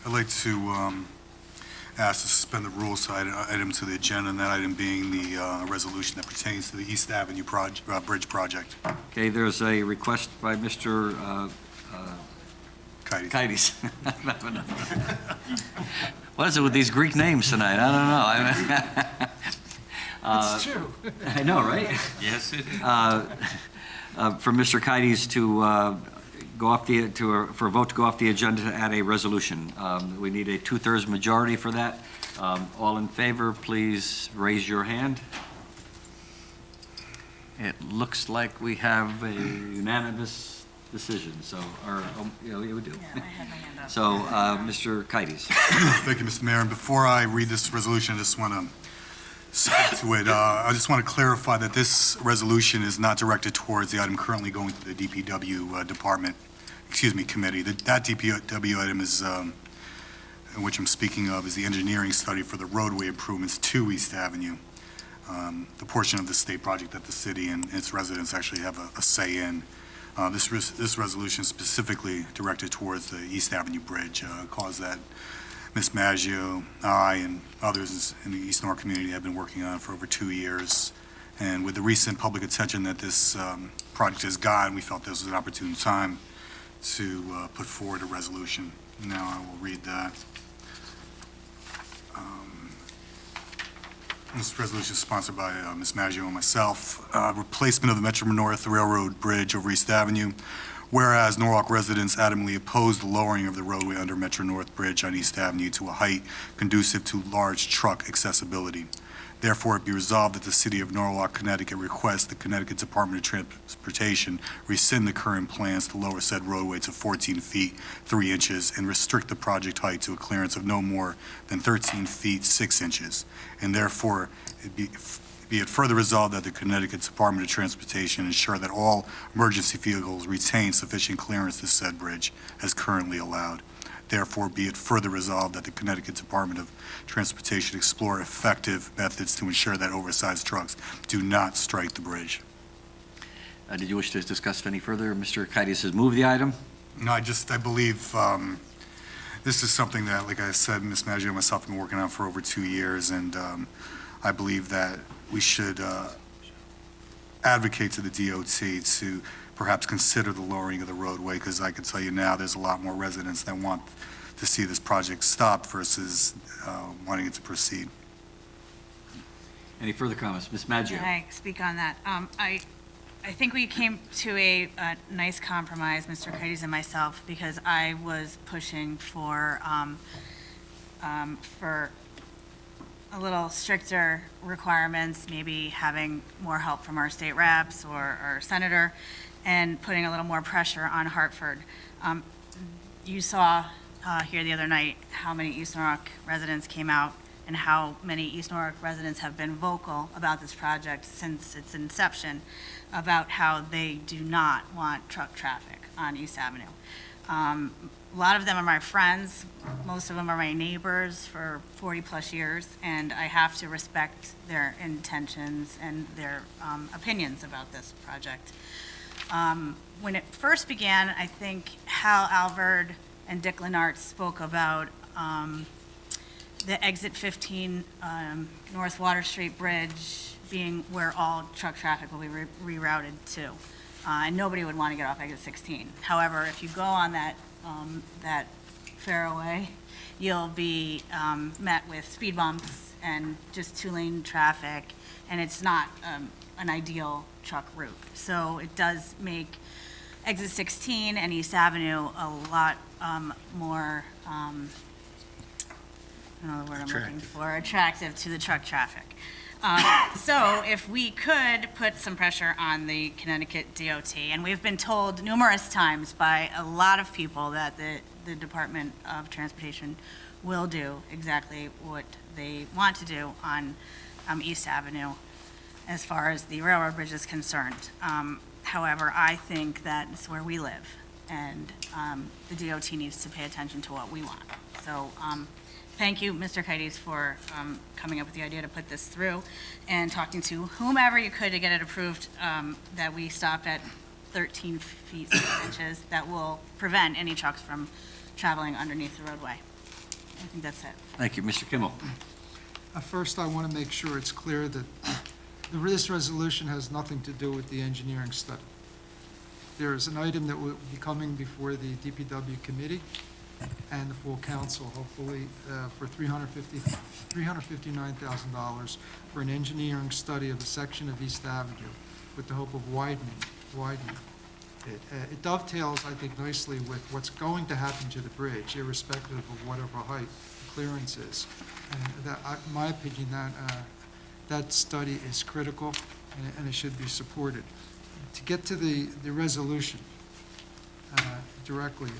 I'd like to ask to suspend the rules to item to the agenda, and that item being the resolution that pertains to the East Avenue Bridge project. Okay, there's a request by Mr. Kites. Kites. What is it with these Greek names tonight? I don't know. It's true. I know, right? Yes, it is. For Mr. Kites to go off for a vote to go off the agenda to add a resolution. We need a 2/3 majority for that. All in favor, please raise your hand. It looks like we have a unanimous decision, so, we do. Yeah, I had my hand up. So, Mr. Kites. Thank you, Mr. Mayor. And before I read this resolution, I just want to speak to it. I just want to clarify that this resolution is not directed towards the item currently going to the DPW committee. That DPW item is, which I'm speaking of, is the engineering study for the roadway improvements to East Avenue, the portion of the state project that the city and its residents actually have a say in. This resolution is specifically directed towards the East Avenue Bridge, a cause that Ms. Maggio, I, and others in the East Norwood community have been working on for over 2 years. And with the recent public attention that this project has gotten, we felt this was an opportune time to put forward a resolution. Now I will read that. This resolution is sponsored by Ms. Maggio and myself. Replacement of the Metro-North Railroad Bridge over East Avenue. Whereas Norwalk residents adamantly oppose the lowering of the roadway under Metro-North Bridge on East Avenue to a height conducive to large truck accessibility. Therefore, it be resolved that the City of Norwalk, Connecticut requests the Connecticut Department of Transportation rescind the current plans to lower said roadway to 14 feet 3 inches and restrict the project height to a clearance of no more than 13 feet 6 inches. And therefore, be it further resolved that the Connecticut Department of Transportation ensure that all emergency vehicles retain sufficient clearance to said bridge as currently allowed. Therefore, be it further resolved that the Connecticut Department of Transportation explore effective methods to ensure that oversized trucks do not strike the bridge. Did you wish to discuss any further? Mr. Kites has moved the item. No, I believe this is something that, like I said, Ms. Maggio and myself have been working on for over 2 years, and I believe that we should advocate to the DOT to perhaps consider the lowering of the roadway, because I can tell you now there's a lot more residents that want to see this project stopped versus wanting it to proceed. Any further comments? Ms. Maggio? Can I speak on that? I think we came to a nice compromise, Mr. Kites and myself, because I was pushing for a little stricter requirements, maybe having more help from our state reps or our senator, and putting a little more pressure on Hartford. You saw here the other night how many East Norwalk residents came out and how many East Norwalk residents have been vocal about this project since its inception, about how they do not want truck traffic on East Avenue. A lot of them are my friends. Most of them are my neighbors for 40-plus years, and I have to respect their intentions and their opinions about this project. When it first began, I think Hal Alvord and Dick Lenart spoke about the exit 15 North Water Street Bridge being where all truck traffic will be rerouted to. And nobody would want to get off exit 16. However, if you go on that fairway, you'll be met with speed bumps and just 2-lane traffic, and it's not an ideal truck route. So it does make exit 16 and East Avenue a lot more, I don't know the word I'm looking for, attractive to the truck traffic. So if we could put some pressure on the Connecticut DOT, and we've been told numerous times by a lot of people that the Department of Transportation will do exactly what they want to do on East Avenue as far as the railroad bridge is concerned. However, I think that it's where we live, and the DOT needs to pay attention to what we want. So thank you, Mr. Kites, for coming up with the idea to put this through and talking to whomever you could to get it approved, that we stopped at 13 feet 6 inches that will prevent any trucks from traveling underneath the roadway. I think that's it. Thank you. Mr. Kimmel? First, I want to make sure it's clear that this resolution has nothing to do with the engineering study. There is an item that will be coming before the DPW committee and the full council, hopefully, for $359,000 for an engineering study of a section of East Avenue with the hope of widening it. It dovetails, I think, nicely with what's going to happen to the bridge, irrespective of whatever height the clearance is. And that, in my opinion, that study is critical, and it should be supported. To get to the resolution directly,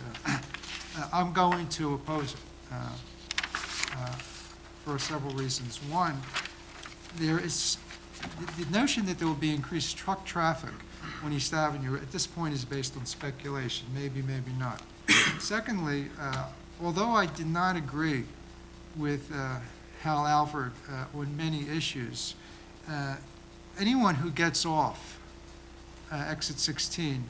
I'm going to oppose it for several reasons. One, there is the notion that there will be increased truck traffic on East Avenue at this point is based on speculation, maybe, maybe not. Secondly, although I did not agree with Hal Alford on many issues, anyone who gets off exit 16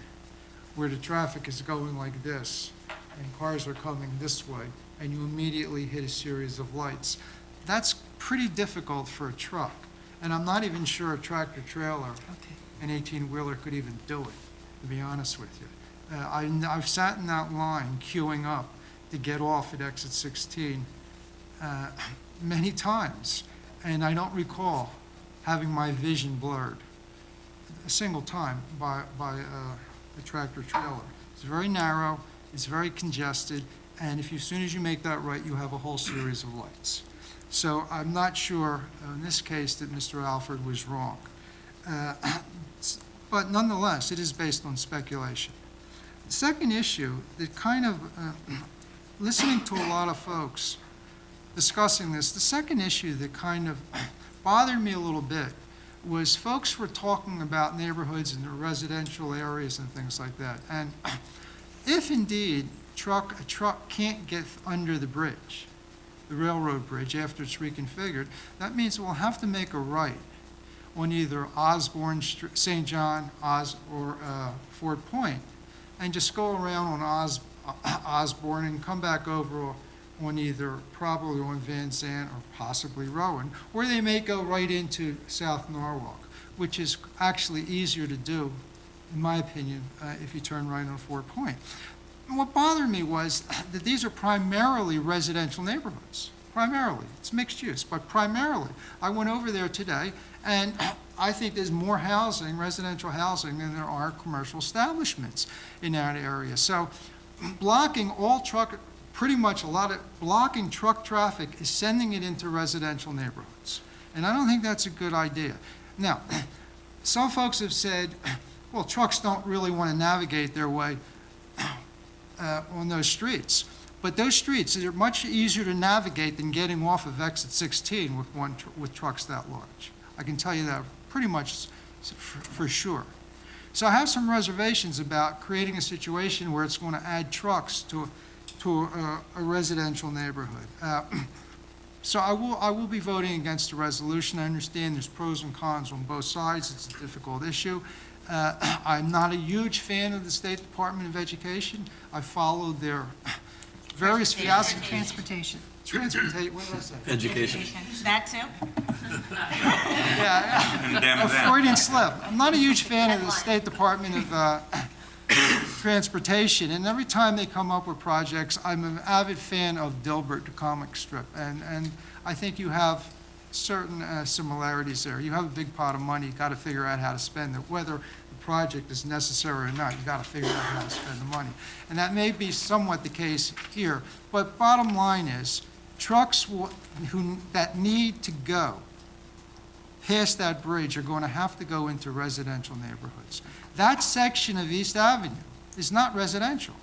where the traffic is going like this and cars are coming this way and you immediately hit a series of lights, that's pretty difficult for a truck. And I'm not even sure a tractor trailer, an 18-wheeler could even do it, to be honest with you. I've sat in that line queuing up to get off at exit 16 many times, and I don't recall having my vision blurred a single time by a tractor trailer. It's very narrow, it's very congested, and as soon as you make that right, you have a whole series of lights. So I'm not sure in this case that Mr. Alford was wrong. But nonetheless, it is based on speculation. The second issue that kind of, listening to a lot of folks discussing this, the second issue that kind of bothered me a little bit was folks were talking about neighborhoods and the residential areas and things like that. And if indeed a truck can't get under the bridge, the railroad bridge, after it's reconfigured, that means we'll have to make a right on either Osborne, St. John, or Fort Point, and just go around on Osborne and come back over on either probably on Van Zandt or possibly Rowan, or they may go right into South Norwalk, which is actually easier to do, in my opinion, if you turn right on Fort Point. And what bothered me was that these are primarily residential neighborhoods. Primarily. It's mixed use, but primarily. I went over there today, and I think there's more housing, residential housing, than there are commercial establishments in that area. So blocking all truck, pretty much blocking truck traffic is sending it into residential neighborhoods. And I don't think that's a good idea. Now, some folks have said, well, trucks don't really want to navigate their way on those streets. But those streets are much easier to navigate than getting off of exit 16 with trucks that large. I can tell you that pretty much for sure. So I have some reservations about creating a situation where it's going to add trucks to a residential neighborhood. So I will be voting against the resolution. I understand there's pros and cons on both sides. It's a difficult issue. I'm not a huge fan of the State Department of Education. I followed their various fiascos. Transportation. What did I say? Education. That too? Yeah, a Freudian slip. I'm not a huge fan of the State Department of Transportation, and every time they come up with projects, I'm an avid fan of Dilbert, the comic strip, and I think you have certain similarities there. You have a big pot of money, you've got to figure out how to spend it, whether the project is necessary or not. You've got to figure out how to spend the money. And that may be somewhat the case here, but bottom line is, trucks that need to go past that bridge are going to have to go into residential neighborhoods. That section of East Avenue is not residential.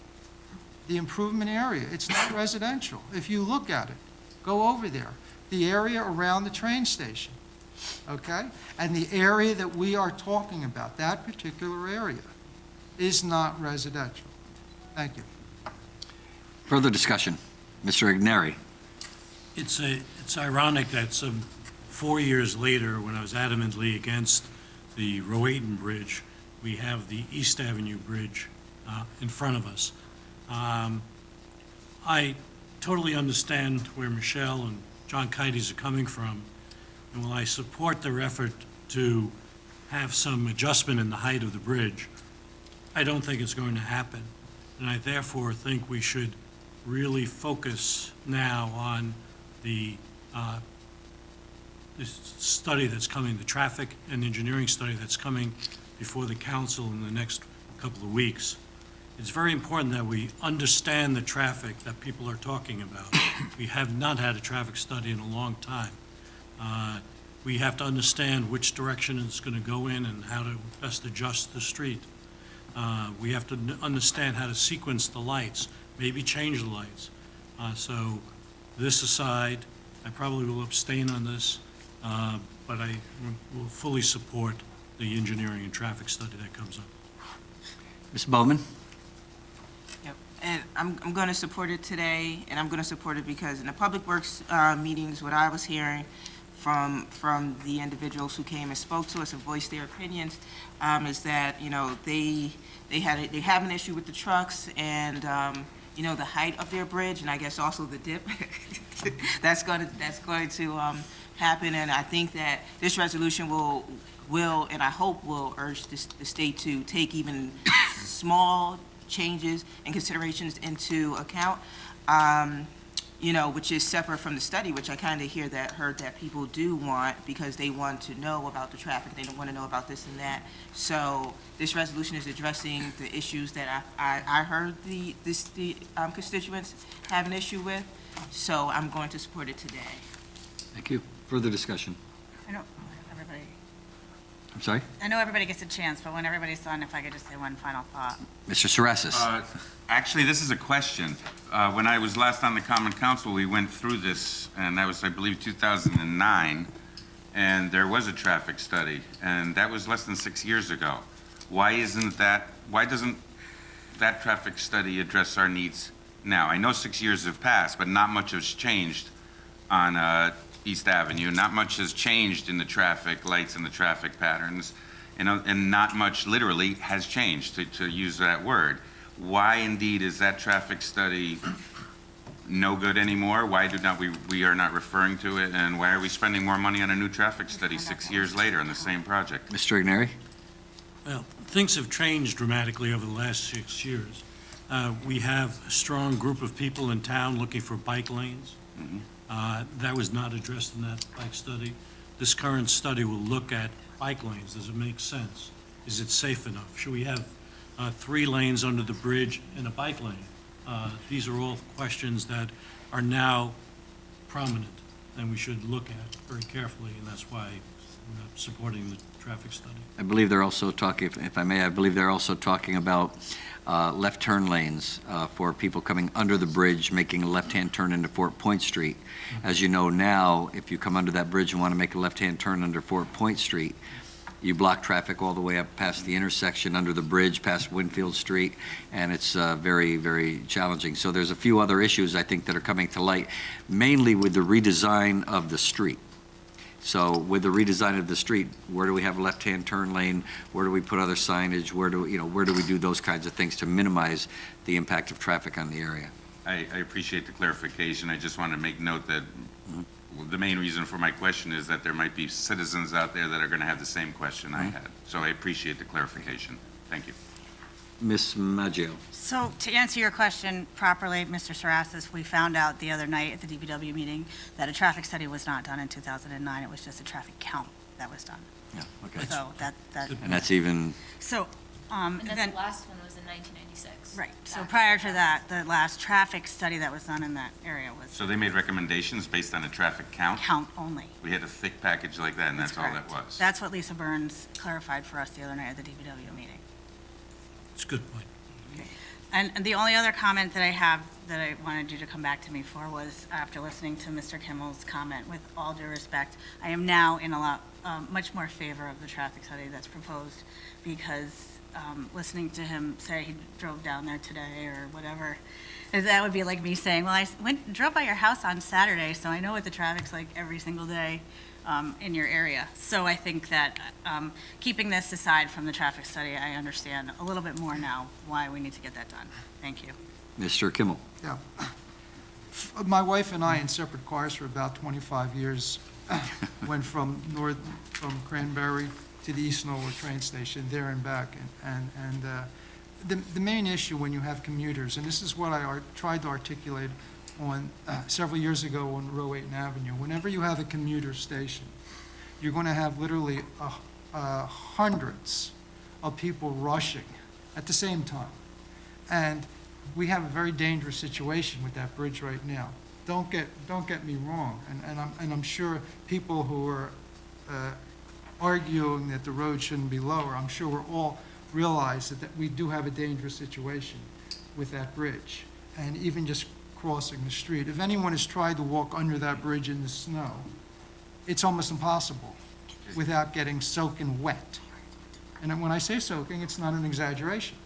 The improvement area, it's not residential. If you look at it, go over there. The area around the train station, okay? And the area that we are talking about, that particular area, is not residential. Thank you. Further discussion. Mr. Igneri. It's ironic that 4 years later, when I was adamantly against the Rowayton Bridge, we have the East Avenue Bridge in front of us. I totally understand where Michelle and John Kites are coming from, and while I support their effort to have some adjustment in the height of the bridge, I don't think it's going to happen. And I therefore think we should really focus now on the study that's coming, the traffic and engineering study that's coming before the council in the next couple of weeks. It's very important that we understand the traffic that people are talking about. We have not had a traffic study in a long time. We have to understand which direction it's going to go in and how to best adjust the street. We have to understand how to sequence the lights, maybe change the lights. So this aside, I probably will abstain on this, but I will fully support the engineering and traffic study that comes up. Ms. Bowman? Yep, and I'm going to support it today, and I'm going to support it because in the Public Works meetings, what I was hearing from the individuals who came and spoke to us and voiced their opinions is that, you know, they have an issue with the trucks and, you know, the height of their bridge, and I guess also the dip. That's going to happen, and I think that this resolution will and I hope will urge the state to take even small changes and considerations into account, you know, which is separate from the study, which I kind of heard that people do want because they want to know about the traffic. They don't want to know about this and that. So this resolution is addressing the issues that I heard the constituents have an issue with. So I'm going to support it today. Thank you. Further discussion? I'm sorry? I know everybody gets a chance, but when everybody's done, if I could just say one final thought. Mr. Sarasis? Actually, this is a question. When I was last on the Common Council, we went through this, and that was, I believe, 2009, and there was a traffic study, and that was less than 6 years ago. Why doesn't that traffic study address our needs now? I know 6 years have passed, but not much has changed on East Avenue. Not much has changed in the traffic lights and the traffic patterns, and not much literally has changed, to use that word. Why indeed is that traffic study no good anymore? Why we are not referring to it, and why are we spending more money on a new traffic study 6 years later on the same project? Mr. Igneri? Well, things have changed dramatically over the last 6 years. We have a strong group of people in town looking for bike lanes. That was not addressed in that bike study. This current study will look at bike lanes. Does it make sense? Is it safe enough? Should we have 3 lanes under the bridge and a bike lane? These are all questions that are now prominent, and we should look at very carefully, and that's why I'm supporting the traffic study. I believe they're also talking, if I may, I believe they're also talking about left turn lanes for people coming under the bridge, making a left-hand turn into Fort Point Street. As you know now, if you come under that bridge and want to make a left-hand turn under Fort Point Street, you block traffic all the way up past the intersection under the bridge, past Winfield Street, and it's very, very challenging. So there's a few other issues, I think, that are coming to light, mainly with the redesign of the street. So with the redesign of the street, where do we have a left-hand turn lane? Where do we put other signage? Where do we do those kinds of things to minimize the impact of traffic on the area? I appreciate the clarification. I just want to make note that the main reason for my question is that there might be citizens out there that are going to have the same question I had. So I appreciate the clarification. Thank you. Ms. Maggio? So to answer your question properly, Mr. Sarasis, we found out the other night at the DPW meeting that a traffic study was not done in 2009. It was just a traffic count that was done. Yeah, okay. So that. And that's even, So, And then then, the last one was in 1996. right, so prior to that, the last traffic study that was done in that area was So they made recommendations based on a traffic count? count only. We had a thick package like that, and that's all that correct. was. That's what Lisa Burns clarified for us the other night at the DPW meeting. It's a good point. And the only other comment that I have that I wanted you to come back to me for was, after listening to Mr. Kimmel's comment, with all due respect, I am now in a lot, much more favor of the traffic study that's proposed, because listening to him say he drove down there today or whatever, that would be like me saying, well, I drove by your house on Saturday, so I know what the traffic's like every single day in your area. So I think that keeping this aside from the traffic study, I understand a little bit more now why we need to get that done. Thank you. Mr. Kimmel? Yeah. My wife and I, in separate cars for about 25 years, went from Cranberry to the East Norwood train station, there and back. The main issue when you have commuters, and this is what I tried to articulate on, several years ago on Row 8 Avenue, whenever you have a commuter station, you're going to have literally hundreds of people rushing at the same time. And we have a very dangerous situation with that bridge right now. Don't get me wrong, and I'm sure people who are arguing that the road shouldn't be lower, I'm sure we're all realize that we do have a dangerous situation with that bridge, and even just crossing the street. If anyone has tried to walk under that bridge in the snow, it's almost impossible without getting soaking wet. And when I say soaking, it's not an exaggeration.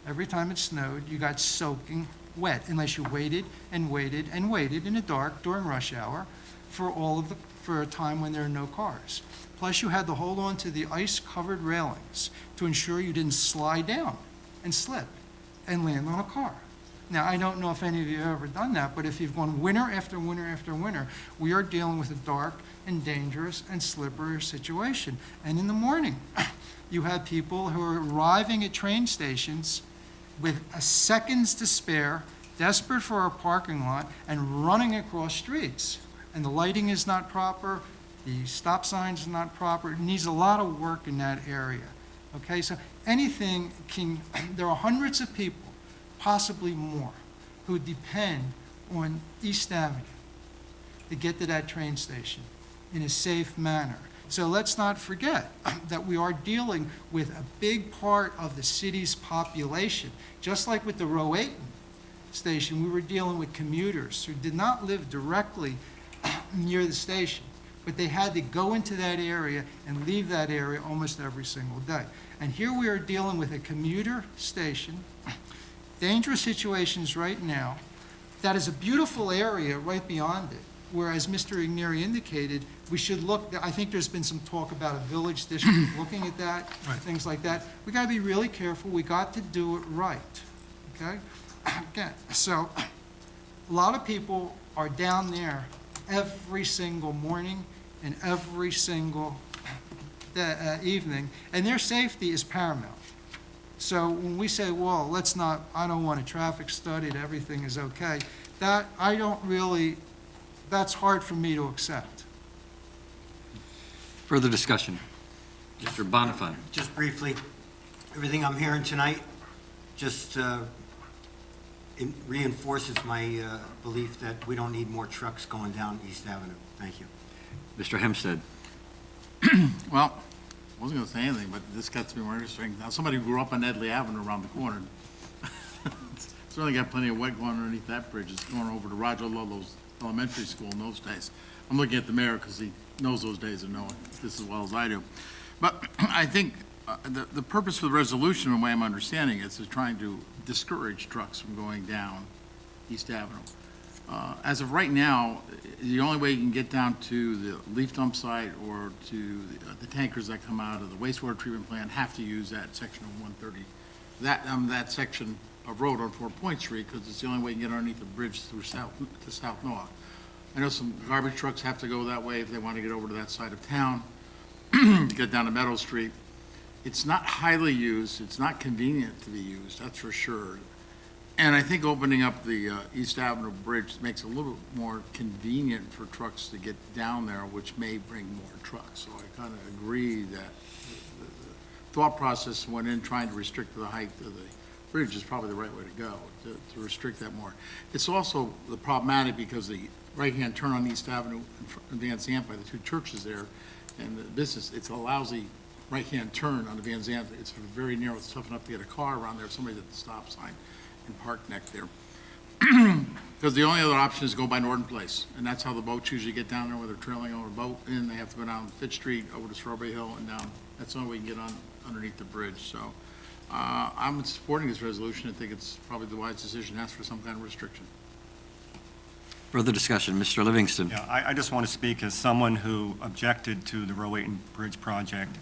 Every time it snowed, you got soaking wet, unless you waited and waited and waited in the dark during rush hour for a time when there are no cars. Plus, you had to hold on to the ice-covered railings to ensure you didn't slide down and slip and land on a car. Now, I don't know if any of you have ever done that, but if you've gone winter after winter after winter, we are dealing with a dark and dangerous and slippery situation. And in the morning, you had people who are arriving at train stations with seconds to spare, desperate for a parking lot, and running across streets. And the lighting is not proper, the stop signs are not proper. It needs a lot of work in that area. Okay, so there are hundreds of people, possibly more, who depend on East Avenue to get to that train station in a safe manner. So let's not forget that we are dealing with a big part of the city's population. Just like with the Row 8 station, we were dealing with commuters who did not live directly near the station, but they had to go into that area and leave that area almost every single day. And here we are dealing with a commuter station, dangerous situations right now. That is a beautiful area right beyond it, where, as Mr. Igneri indicated, we should look, I think there's been some talk about a village district looking at that, things like that. We got to be really careful. We got to do it right, okay? Again, so a lot of people are down there every single morning and every single evening, and their safety is paramount. So when we say, well, I don't want a traffic study, that everything is okay, that's hard for me to accept. Further discussion? Mr. Bonifant. Just briefly, everything I'm hearing tonight just it reinforces my belief that we don't need more trucks going down East Avenue. Thank you. Mr. Hempstead. Well, I wasn't going to say anything, but this got to be more interesting. Now, somebody who grew up on Edley Avenue around the corner, certainly got plenty of wet going underneath that bridge. It's going over to Roger Ludlow's elementary school in those days. I'm looking at the mayor because he knows those days and knows this as well as I do. But I think the purpose of the resolution, the way I'm understanding it, is trying to discourage trucks from going down East Avenue. As of right now, the only way you can get down to the leaf dump site or to the tankers that come out of the wastewater treatment plant have to use that section of 130, that section of road on 4 Point Street, because it's the only way you can get underneath the bridge through to South Norwalk. I know some garbage trucks have to go that way if they want to get over to that side of town to get down to Meadow Street. It's not highly used, it's not convenient to be used, that's for sure. And I think opening up the East Avenue Bridge makes it a little more convenient for trucks to get down there, which may bring more trucks. So I kind of agree that the thought process went in trying to restrict the height of the bridge is probably the right way to go, to restrict that more. It's also problematic because the right-hand turn on East Avenue in Van Zandt by the two churches there and the business, it's a lousy right-hand turn on the Van Zandt. It's very narrow, it's tough enough to get a car around there if somebody's at the stop sign and park neck there. Because the only other option is to go by Norton Place, and that's how the boats usually get down there, where they're trailing over a boat, and they have to go down Fitch Street, over to Strawberry Hill, and down. That's the only way you can get on underneath the bridge. So I'm supporting this resolution. I think it's probably the wise decision to ask for some kind of restriction. Further discussion, Mr. Livingston. Yeah, I just want to speak as someone who objected to the Row 8 Bridge project.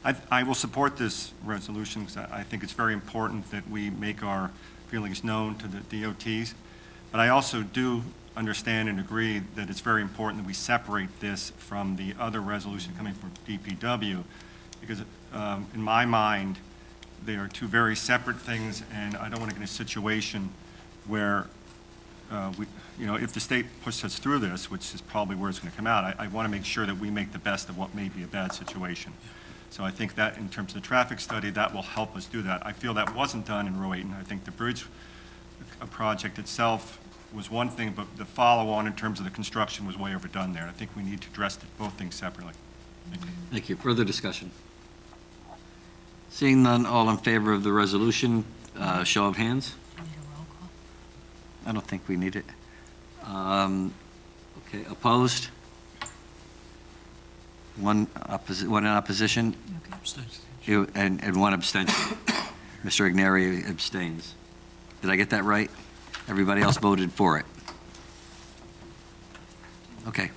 I will support this resolution because I think it's very important that we make our feelings known to the DOTs. But I also do understand and agree that it's very important that we separate this from the other resolution coming from DPW, because in my mind, they are two very separate things, and I don't want to get in a situation where if the state pushes us through this, which is probably where it's going to come out, I want to make sure that we make the best of what may be a bad situation. So I think that in terms of the traffic study, that will help us do that. I feel that wasn't done in Rowayton. I think the bridge project itself was one thing, but the follow-on in terms of the construction was way overdone there. I think we need to address both things separately. Thank you. Thank you. Further discussion? Seeing none, all in favor of the resolution, show of hands? I don't think we need it. Okay, opposed? One in opposition? And one abstention. Mr. Igneri abstains. Did I get that right? Everybody else voted for it. Okay,